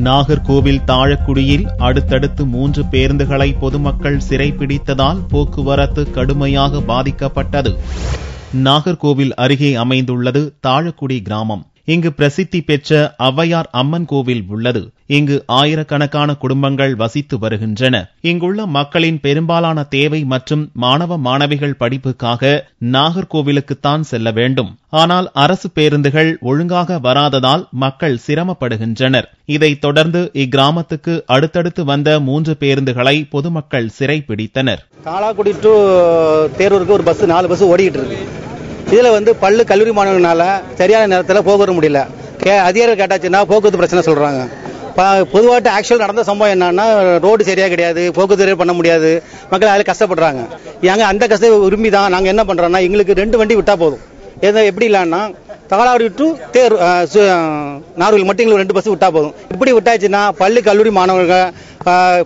நாகர்கோவில் தாழக்குடியில் அடுத்தடுத்து 3 பேருந்துகளை பொதுமக்கள் சிறைப்பிடித்ததால் போக்குவரத்து கடுமையாக பாதிக்கப்பட்டது. நாகர்கோவில் அருகே அமைந்துள்ளது தாழக்குடி கிராமம். இங்கு பிரசித்தி பெற்ற ஔவையார் அம்மன் கோவில் உள்ளது. இங்கு ஆயிரக்கணக்கான குடும்பங்கள் வசித்து வருகின்றன. இங்குள்ள மக்களின் பெரும்பாலான தேவை மற்றும் மாணவ மாணவிகள் படிப்புக்காக நாகர்கோவிலுக்குத்தான் செல்ல வேண்டும். ஆனால் அரசு பேருந்துகள் ஒழுங்காக வராததால் மக்கள் சிரமப்படுகின்றனர். இதைத் தொடர்ந்து இக்கிராமத்துக்கு அடுத்தடுத்து வந்த 3 பேருந்துகளை பொதுமக்கள் சிறைப்பிடித்தனர். தாழக்குடி டு தேரூருக்கு ஒரு பஸ் 4 பஸ் ஓடிக்கிட்டு இருக்கு. இதுல பள்ளி கல்லூரி மாணவர்களால சரியான நேரத்தில் போக வர முடியல. அதிகாரிகள் கேட்டாச்சுன்னா போக்குவரத்து பிரச்சனை சொல்றாங்க. பொதுவாக ஆக்சுவல் நடந்த சம்பவம் என்னன்னா ரோடு சரியா கிடையாது, போக்குவரத்து பண்ண முடியாது, மக்கள் அதில் கஷ்டப்படுறாங்க. எங்க அந்த கஷ்டம் விரும்பி தான் நாங்க என்ன பண்றோம்னா எங்களுக்கு 2 வண்டி விட்டா போதும். எப்படி இல்லைன்னா தாழக்குடி டு நாகர்கோவில் மட்டும் எங்களுக்கு 2 பஸ் விட்டா போதும். இப்படி விட்டாச்சுன்னா பள்ளி கல்லூரி மாணவர்கள்,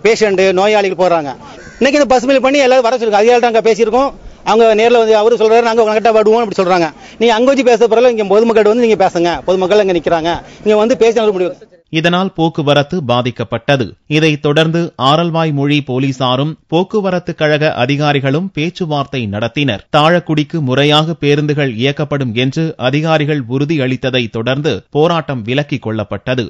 பேஷண்ட், நோயாளிகள் போறாங்க. இன்னைக்கு இந்த பஸ் மில் பண்ணி எல்லாரும் வர சொல்லுங்க. அதிகாரிகள் அங்கே பேசியிருக்கோம். அவங்க நேரில் அவரு சொல்றாரு நாங்க கரெக்டா வருவோம் அப்படி சொல்றாங்க. நீங்க அங்க வச்சு பேச பிறகு இங்க பொதுமக்கள் நீங்க பேசுங்க. பொதுமக்கள் அங்க நிக்கிறாங்க, இங்க பேச முடியும். இதனால் போக்குவரத்து பாதிக்கப்பட்டது. இதைத் தொடர்ந்து ஆரல்வாய்மொழி போலீசாரும் போக்குவரத்து கழக அதிகாரிகளும் பேச்சுவார்த்தை நடத்தினர். தாழக்குடிக்கு முறையாக பேருந்துகள் இயக்கப்படும் என்று அதிகாரிகள் உறுதியளித்ததை தொடர்ந்து போராட்டம் விலக்கிக் கொள்ளப்பட்டது.